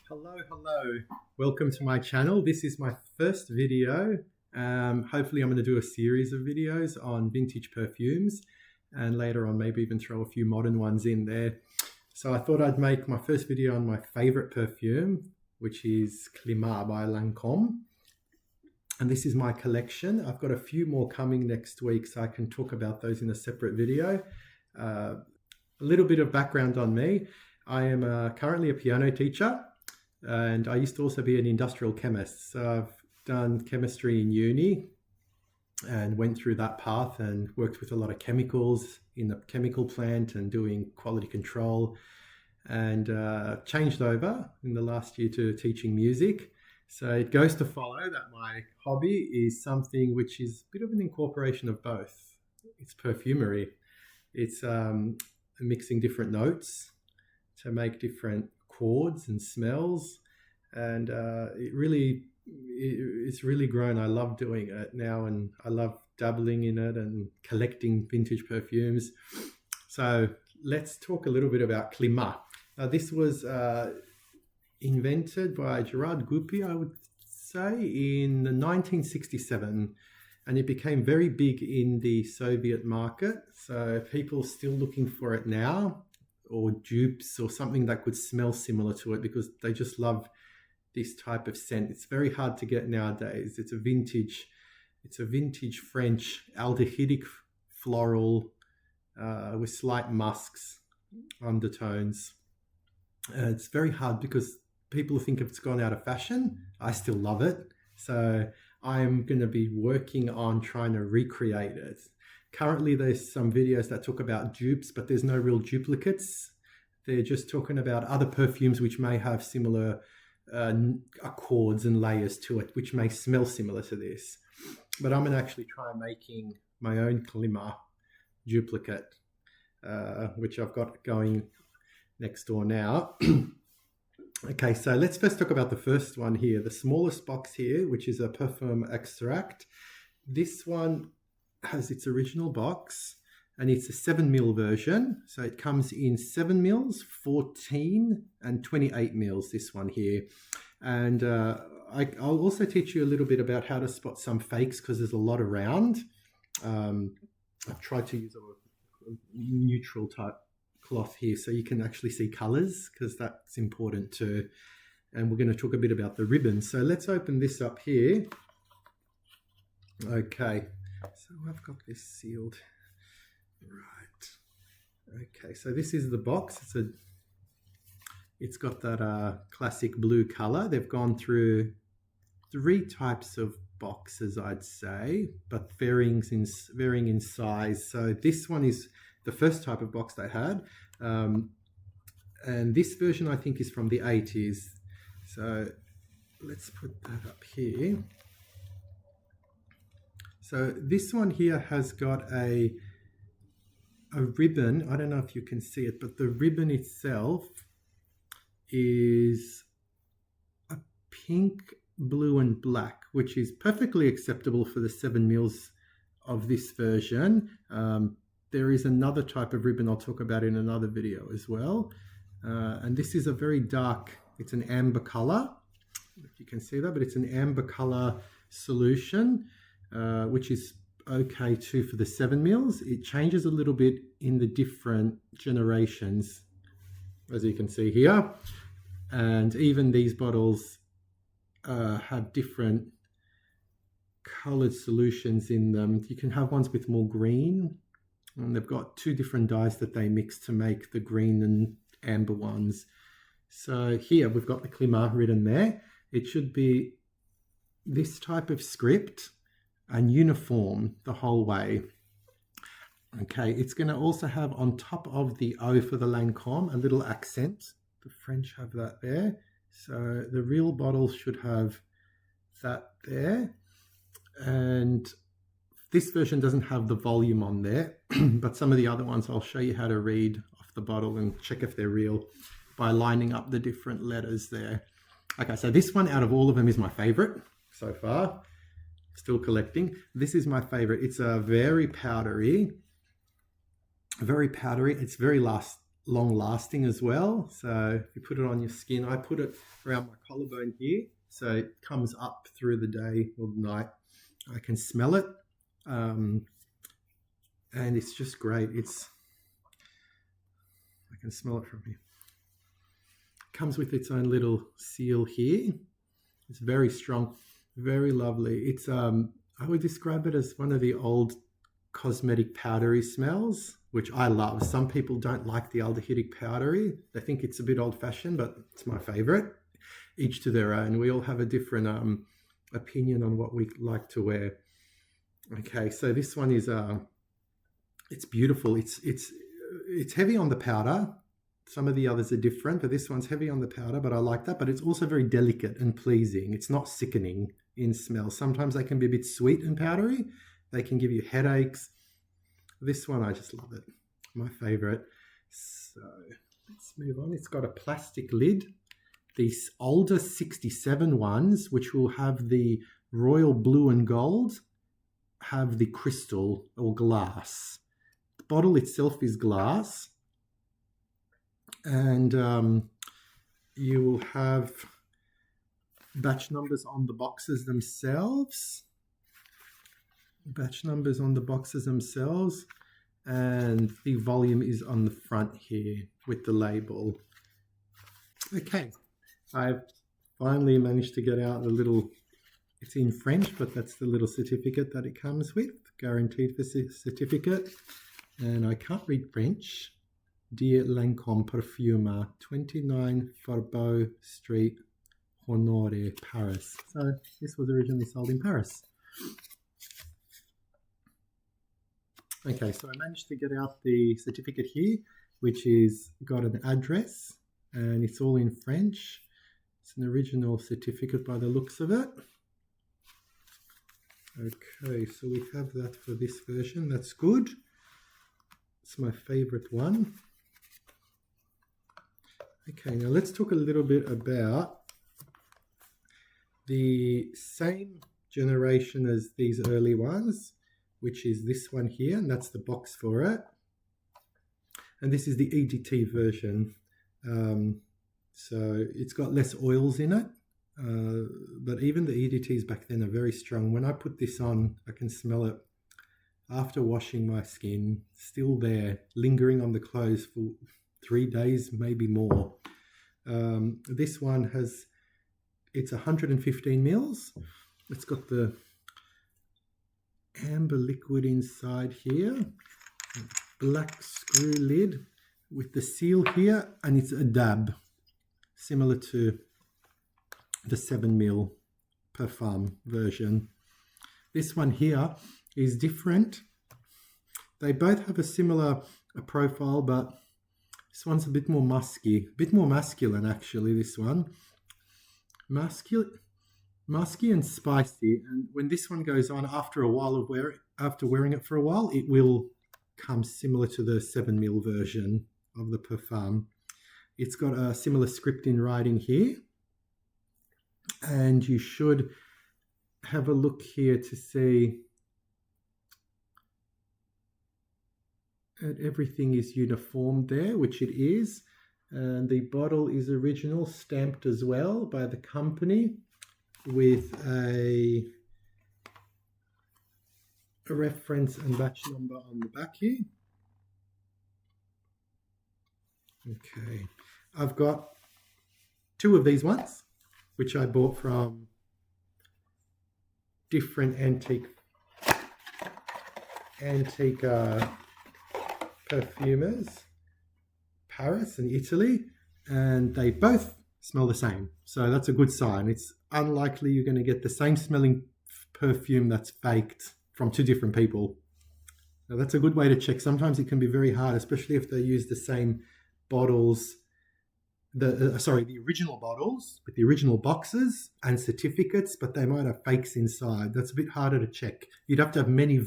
Hello. Welcome to my channel. This is my first video. Hopefully I'm going to do a series of videos on vintage perfumes and later on maybe even throw a few modern ones in there. So I thought I'd make my first video on my favorite perfume, which is Climat by Lancome. And this is my collection. I've got a few more coming next week, so I can talk about those in a separate video. A little bit of background on me. I am currently a piano teacher. And I used to also be an industrial chemist. So I've done chemistry in uni and went through that path and worked with a lot of chemicals in the chemical plant and doing quality control, and changed over in the last year to teaching music. So it goes to follow that my hobby is something which is a bit of an incorporation of both. It's perfumery. It's mixing different notes to make different chords and smells, and it's really grown. I love doing it now, and I love dabbling in it and collecting vintage perfumes. So let's talk a little bit about Climat. This was invented by Gerard Goupy, I would say, in 1967, and it became very big in the Soviet market. So people are still looking for it now, or dupes or something that could smell similar to it, because they just love this type of scent. It's very hard to get nowadays. It's a vintage French aldehydic floral with slight musks undertones. It's very hard because people think it's gone out of fashion. I still love it. So I'm going to be working on trying to recreate it. Currently, there's some videos that talk about dupes, but there's no real duplicates. They're just talking about other perfumes which may have similar accords and layers to it, which may smell similar to this. But I'm going to actually try making my own Climat duplicate, which I've got going next door now. Okay, so let's first talk about the first one here, the smallest box here, which is a parfum extract. This one has its original box, and it's a 7ml version. So it comes in 7ml, 14 and 28ml, this one here. And I'll also teach you a little bit about how to spot some fakes, because there's a lot around. I've tried to use a neutral type cloth here so you can actually see colors, because that's important too. And we're going to talk a bit about the ribbon. So let's open this up here. Okay. So I've got this sealed. Right. Okay, so this is the box. It's got that classic blue color. They've gone through 3 types of boxes, I'd say, but varying in size. So this one is the first type of box they had. And this version, I think, is from the 80s. So let's put that up here. So this one here has got a ribbon. I don't know if you can see it, but the ribbon itself is a pink, blue and black, which is perfectly acceptable for the 7ml of this version. There is another type of ribbon I'll talk about in another video as well. And this is a very dark, it's an amber color, if you can see that, but it's an amber color solution. Which is okay too for the 7ml. It changes a little bit in the different generations, as you can see here. And even these bottles have different colored solutions in them. You can have ones with more green, and they've got 2 different dyes that they mix to make the green and amber ones. So here we've got the Climat written there. It should be this type of script and uniform the whole way. Okay, it's going to also have on top of the O for the Lancome a little accent. The French have that there. So the real bottle should have that there. And this version doesn't have the volume on there, but some of the other ones I'll show you how to read off the bottle and check if they're real by lining up the different letters there. Okay, so this one out of all of them is my favorite so far. Still collecting. This is my favorite. It's a very powdery. It's very long lasting as well. So if you put it on your skin, I put it around my collarbone here, so it comes up through the day or the night. I can smell it, and it's just great. I can smell it from here. It comes with its own little seal here. It's very strong, very lovely. It's I would describe it as one of the old cosmetic powdery smells, which I love. Some people don't like the aldehydic powdery. They think it's a bit old-fashioned, but it's my favorite. Each to their own. We all have a different opinion on what we like to wear. Okay, so this one is it's beautiful. It's heavy on the powder. Some of the others are different, but this one's heavy on the powder, but I like that. But it's also very delicate and pleasing. It's not sickening in smell. Sometimes they can be a bit sweet and powdery. They can give you headaches. This one, I just love it. My favorite. So let's move on. It's got a plastic lid. These older 67 ones, which will have the royal blue and gold, have the crystal or glass. The bottle itself is glass. And you will have batch numbers on the boxes themselves. Batch numbers on the boxes themselves. And the volume is on the front here with the label. Okay, I've finally managed to get out the little, it's in French, but that's the little certificate that it comes with, guaranteed for certificate. And I can't read French. Dear Lancome Parfum, 29 Faubourg Street, Honore, Paris. So this was originally sold in Paris. Okay, so I managed to get out the certificate here, which is got an address, and it's all in French. It's an original certificate by the looks of it. Okay, so we have that for this version. That's good. It's my favorite one. Okay, now let's talk a little bit about the same generation as these early ones, which is this one here, and that's the box for it. And this is the EDT version. So it's got less oils in it, but even the EDTs back then are very strong. When I put this on, I can smell it after washing my skin, still there, lingering on the clothes for 3 days, maybe more. This one has, it's 115 mils. It's got the amber liquid inside here, black screw lid with the seal here, and it's a dab, similar to the 7 mil parfum version. This one here is different. They both have a similar profile, but this one's a bit more musky, a bit more masculine actually, this one. Musky and spicy, and when this one goes on after a while of after wearing it for a while, it will come similar to the 7 mil version of the parfum. It's got a similar script in writing here, and you should have a look here to see that everything is uniform there, which it is, and the bottle is original, stamped as well by the company with a reference and batch number on the back here. Okay, I've got 2 of these ones, which I bought from different antique perfumers, Paris and Italy, and they both smell the same. So that's a good sign. It's unlikely you're going to get the same smelling perfume that's faked from 2 different people. Now that's a good way to check. Sometimes it can be very hard, especially if they use the same bottles, the original bottles with the original boxes and certificates, but they might have fakes inside. That's a bit harder to check. You'd have to have many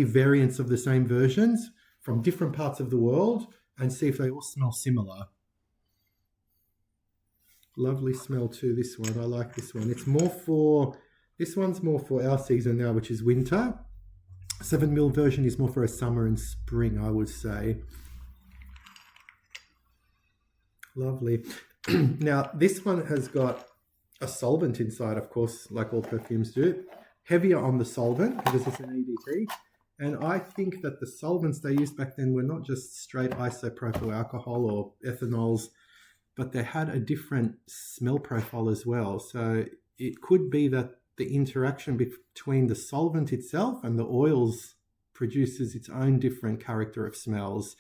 variants of the same versions from different parts of the world and see if they all smell similar. Lovely smell too, this one. I like this one. This one's more for our season now, which is winter. 7 ml version is more for a summer and spring, I would say. Lovely. Now, this one has got a solvent inside, of course, like all perfumes do. Heavier on the solvent because it's an EDT. And I think that the solvents they used back then were not just straight isopropyl alcohol or ethanols, but they had a different smell profile as well. So it could be that the interaction between the solvent itself and the oils produces its own different character of smells.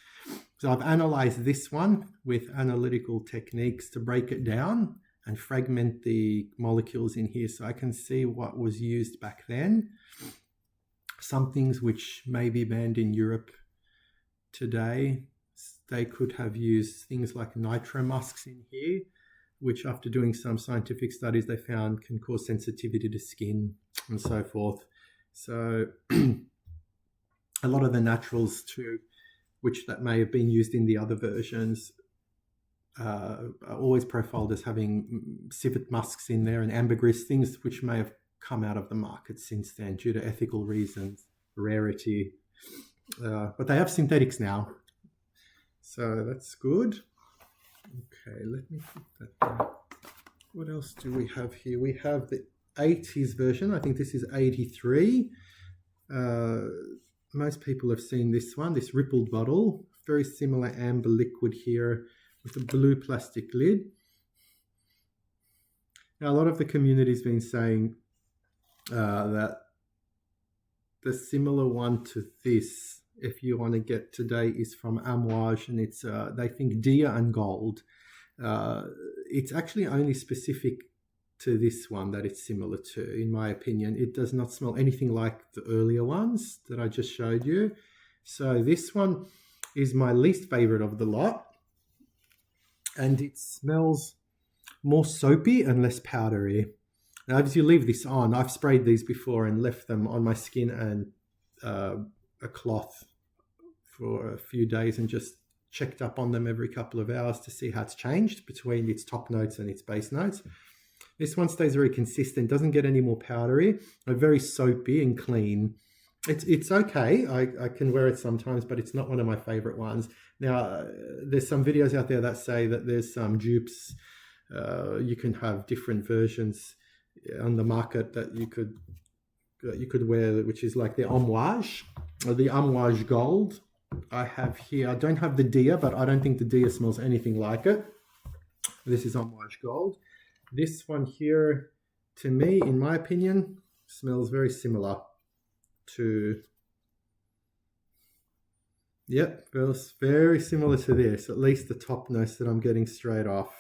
So I've analyzed this one with analytical techniques to break it down and fragment the molecules in here so I can see what was used back then. Some things which may be banned in Europe today, they could have used things like nitromusks in here, which after doing some scientific studies they found can cause sensitivity to skin and so forth. So a lot of the naturals too, which that may have been used in the other versions, are always profiled as having civet musks in there and ambergris, things which may have come out of the market since then due to ethical reasons, rarity. But they have synthetics now, so that's good. Okay, let me put that down. What else do we have here? We have the 80s version. I think this is 83. Most people have seen this one, this rippled bottle. Very similar amber liquid here with a blue plastic lid. Now, a lot of the community's been saying that the similar one to this, if you want to get today, is from Amouage, and it's they think Dia and Gold. It's actually only specific to this one that it's similar to, in my opinion. It does not smell anything like the earlier ones that I just showed you. So this one is my least favorite of the lot, and it smells more soapy and less powdery. Now, as you leave this on, I've sprayed these before and left them on my skin and a cloth for a few days and just checked up on them every couple of hours to see how it's changed between its top notes and its base notes. This one stays very consistent, doesn't get any more powdery, very soapy and clean. It's okay. I can wear it sometimes, but it's not one of my favorite ones. Now, there's some videos out there that say that there's some dupes. You can have different versions on the market that you could wear, which is like the Amouage or the Amouage Gold. I have here, I don't have the Dia, but I don't think the Dia smells anything like it. This is Amouage Gold. This one here, to me, in my opinion, smells very similar to, yep, feels very similar to this, at least the top notes that I'm getting straight off.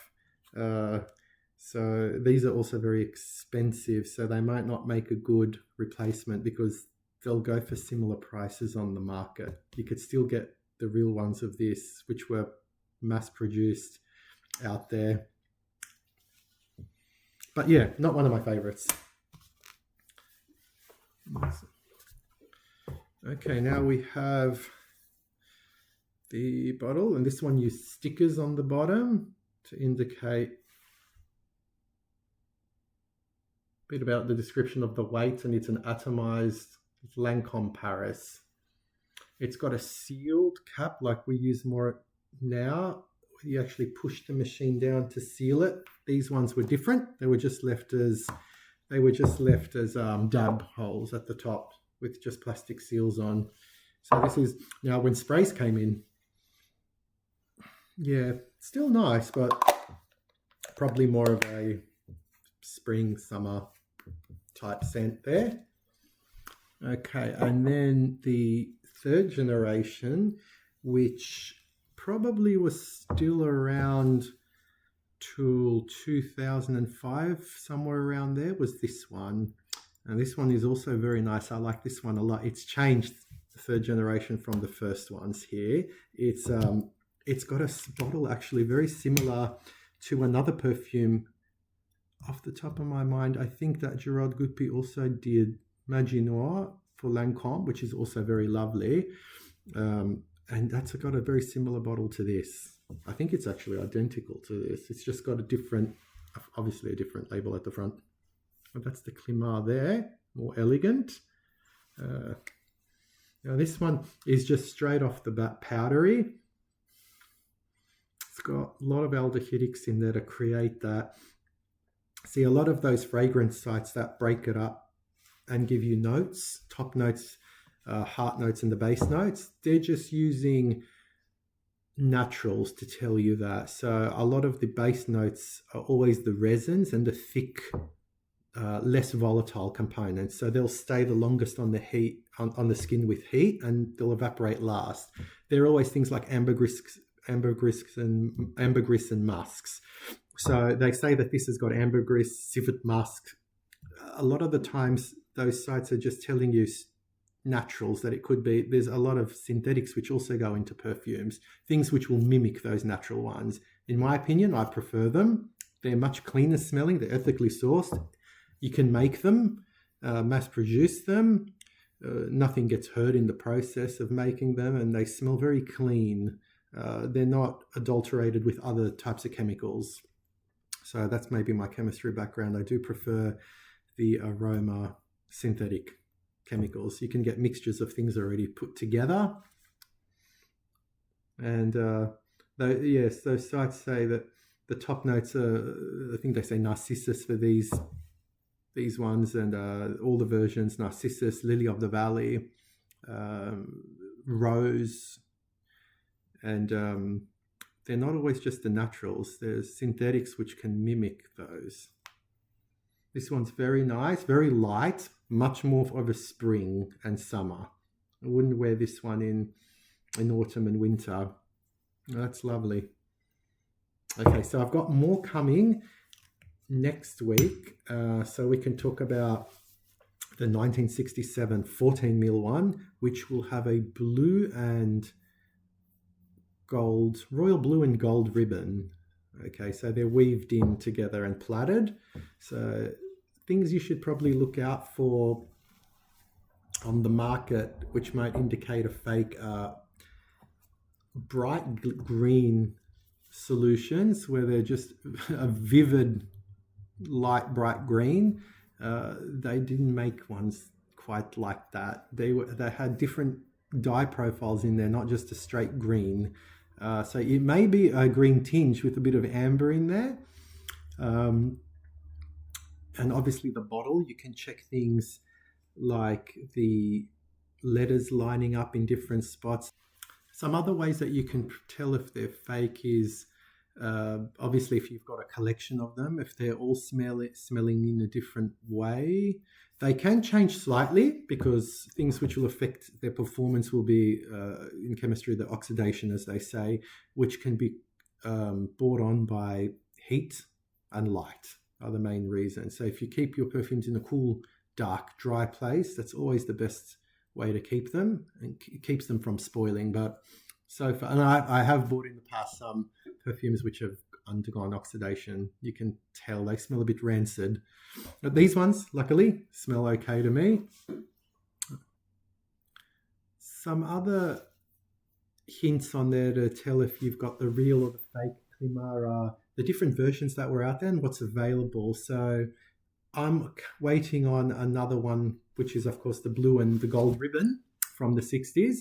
So these are also very expensive, so they might not make a good replacement because they'll go for similar prices on the market. You could still get the real ones of this, which were mass produced out there. But yeah, not one of my favorites. Okay, now we have the bottle, and this one used stickers on the bottom to indicate a bit about the description of the weight, and it's an atomized Lancome Paris. It's got a sealed cap like we use more now. You actually push the machine down to seal it. These ones were different. They were just left as dab holes at the top with just plastic seals on. So this is, now when sprays came in, yeah, still nice, but probably more of a spring, summer type scent there. Okay, and then the third generation, which probably was still around till 2005, somewhere around there, was this one. And this one is also very nice. I like this one a lot. It's changed, the third generation, from the first ones here. It's got a bottle actually very similar to another perfume. Off the top of my mind, I think that Gerard Goupy also did Magie Noire for Lancome, which is also very lovely. And that's got a very similar bottle to this. I think it's actually identical to this. It's just got a different, obviously a different label at the front. But that's the Climat there, more elegant. Now this one is just straight off the bat powdery. It's got a lot of aldehydics in there to create that. See, a lot of those fragrance sites that break it up and give you notes, top notes, heart notes, and the base notes, they're just using naturals to tell you that. So a lot of the base notes are always the resins and the thick, less volatile components. So they'll stay the longest on the heat, on the skin with heat, and they'll evaporate last. They're always things like ambergris and musks. So they say that this has got ambergris, civet musk. A lot of the times those sites are just telling you naturals that it could be. There's a lot of synthetics which also go into perfumes, things which will mimic those natural ones. In my opinion, I prefer them. They're much cleaner smelling. They're ethically sourced. You can make them, mass produce them. Nothing gets hurt in the process of making them, and they smell very clean. They're not adulterated with other types of chemicals. So that's maybe my chemistry background. I do prefer the aroma synthetic chemicals. You can get mixtures of things already put together. And those sites say that the top notes are, I think they say narcissus for these ones, and all the versions, narcissus, lily of the valley, rose, and they're not always just the naturals. There's synthetics which can mimic those. This one's very nice, very light, much more of a spring and summer. I wouldn't wear this one in autumn and winter. That's lovely. Okay, so I've got more coming next week. So we can talk about the 1967 14mm one, which will have a blue and gold, royal blue and gold ribbon. Okay, so they're weaved in together and plaited. So things you should probably look out for on the market, which might indicate a fake, bright green solutions where they're just a vivid, light, bright green. They didn't make ones quite like that. They had different dye profiles in there, not just a straight green. So it may be a green tinge with a bit of amber in there. And obviously the bottle, you can check things like the letters lining up in different spots. Some other ways that you can tell if they're fake is obviously if you've got a collection of them, if they're all smelling in a different way. They can change slightly because things which will affect their performance will be, in chemistry, the oxidation, as they say, which can be brought on by heat and light are the main reasons. So if you keep your perfumes in a cool, dark, dry place, that's always the best way to keep them, and it keeps them from spoiling. But so far, and I have bought in the past some perfumes which have undergone oxidation. You can tell they smell a bit rancid. But these ones, luckily, smell okay to me. Some other hints on there to tell if you've got the real or the fake Climat are the different versions that were out there and what's available. So I'm waiting on another one, which is, of course, the blue and the gold ribbon from the 60s.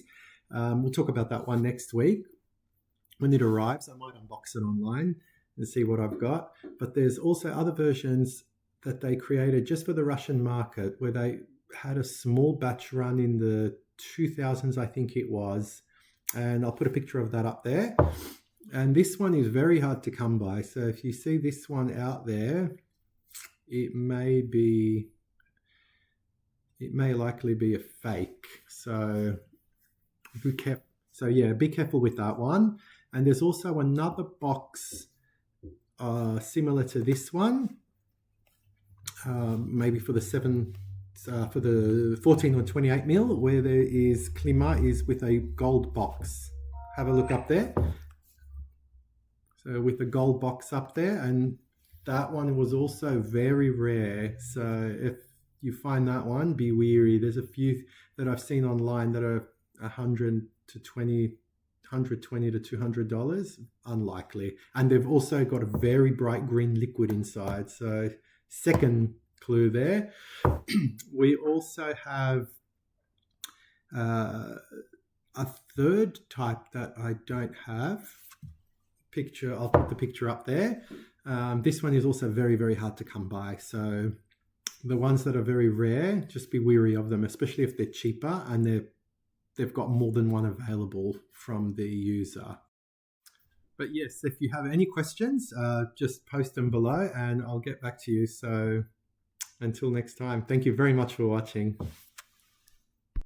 We'll talk about that one next week. When it arrives, I might unbox it online and see what I've got. But there's also other versions that they created just for the Russian market, where they had a small batch run in the 2000s, I think it was. And I'll put a picture of that up there. And this one is very hard to come by. So if you see this one out there, it may likely be a fake. So be careful. So yeah, be careful with that one. And there's also another box similar to this one, maybe for the 14 or 28 mil, where there is Climat is with a gold box. Have a look up there. So with the gold box up there, and that one was also very rare. So if you find that one, be wary. There's a few that I've seen online that are $120 to $200. Unlikely. And they've also got a very bright green liquid inside. So second clue there. We also have A third type that I don't have, picture, I'll put the picture up there. This one is also very, very hard to come by. So the ones that are very rare, just be wary of them, especially if they're cheaper and they've got more than one available from the user. But yes, if you have any questions, just post them below and I'll get back to you. So until next time, thank you very much for watching.